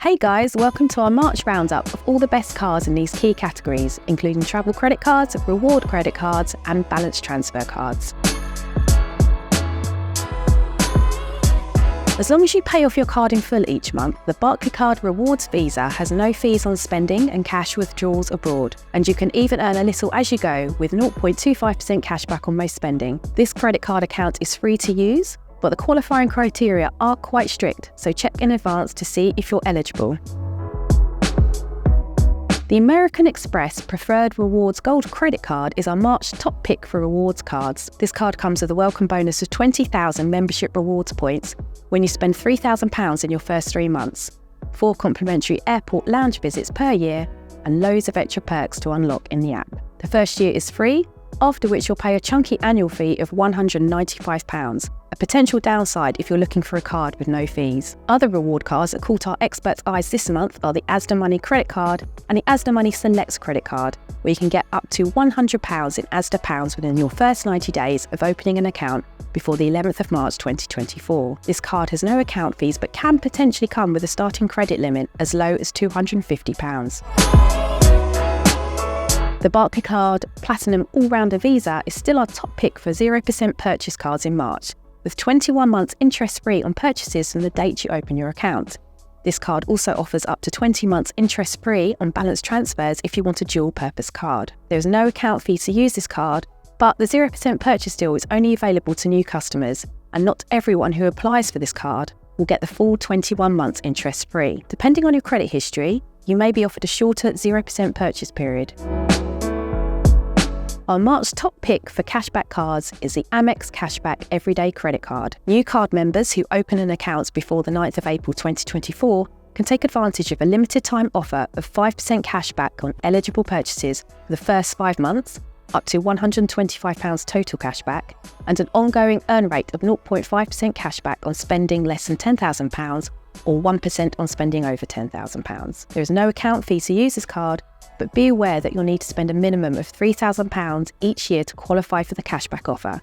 Hey guys, welcome to our March roundup of all the best cards in these key categories, including travel credit cards, reward credit cards, and balance transfer cards. As long as you pay off your card in full each month, the Barclaycard Rewards Visa has no fees on spending and cash withdrawals abroad, and you can even earn a little as you go with 0.25% cashback on most spending. This credit card account is free to use, but the qualifying criteria are quite strict, so check in advance to see if you're eligible. The American Express Preferred Rewards Gold Credit Card is our March top pick for rewards cards. This card comes with a welcome bonus of 20,000 membership rewards points when you spend £3,000 in your first 3 months, 4 complimentary airport lounge visits per year, and loads of extra perks to unlock in the app. The first year is free, after which you'll pay a chunky annual fee of £195, a potential downside if you're looking for a card with no fees. Other reward cards that caught our experts' eyes this month are the Asda Money Credit Card and the Asda Money Select Credit Card, where you can get up to £100 in Asda pounds within your first 90 days of opening an account before the 11th of March 2024. This card has no account fees but can potentially come with a starting credit limit as low as £250. The Barclaycard Platinum All-Rounder Visa is still our top pick for 0% purchase cards in March, with 21 months interest-free on purchases from the date you open your account. This card also offers up to 20 months interest-free on balance transfers if you want a dual-purpose card. There is no account fee to use this card, but the 0% purchase deal is only available to new customers, and not everyone who applies for this card will get the full 21 months interest-free. Depending on your credit history, you may be offered a shorter 0% purchase period. Our March top pick for cashback cards is the Amex Cashback Everyday Credit Card. New card members who open an account before the 9th of April 2024 can take advantage of a limited time offer of 5% cashback on eligible purchases for the first 5 months, up to £125 total cashback, and an ongoing earn rate of 0.5% cashback on spending less than £10,000 or 1% on spending over £10,000. There is no account fee to use this card, but be aware that you'll need to spend a minimum of £3,000 each year to qualify for the cashback offer.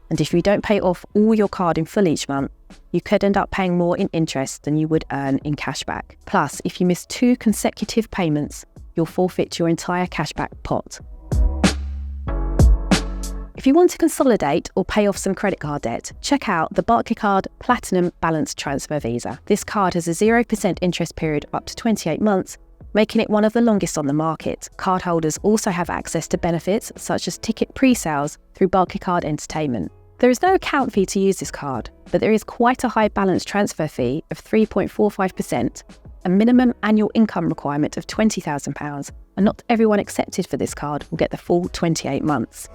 And if you don't pay off all your card in full each month, you could end up paying more in interest than you would earn in cashback. Plus, if you miss 2 consecutive payments, you'll forfeit your entire cashback pot. If you want to consolidate or pay off some credit card debt, check out the Barclaycard Platinum Balance Transfer Visa. This card has a 0% interest period of up to 28 months, making it one of the longest on the market. Cardholders also have access to benefits such as ticket pre-sales through Barclaycard Entertainment. There is no account fee to use this card, but there is quite a high balance transfer fee of 3.45%, a minimum annual income requirement of £20,000, and not everyone accepted for this card will get the full 28 months.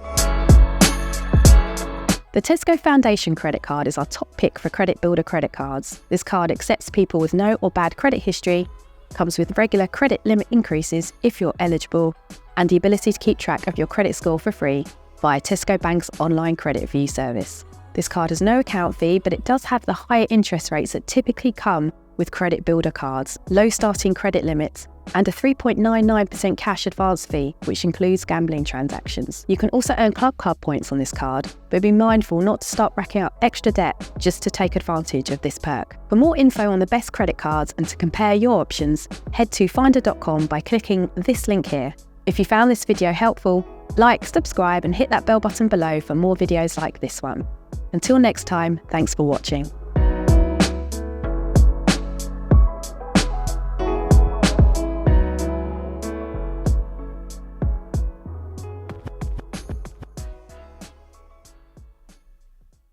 The Tesco Foundation Credit Card is our top pick for Credit Builder credit cards. This card accepts people with no or bad credit history, comes with regular credit limit increases if you're eligible, and the ability to keep track of your credit score for free via Tesco Bank's online credit view service. This card has no account fee, but it does have the higher interest rates that typically come with Credit Builder cards, low starting credit limits, and a 3.99% cash advance fee, which includes gambling transactions. You can also earn Club Card points on this card, but be mindful not to start racking up extra debt just to take advantage of this perk. For more info on the best credit cards and to compare your options, head to finder.com by clicking this link here. If you found this video helpful, like, subscribe, and hit that bell button below for more videos like this one. Until next time, thanks for watching.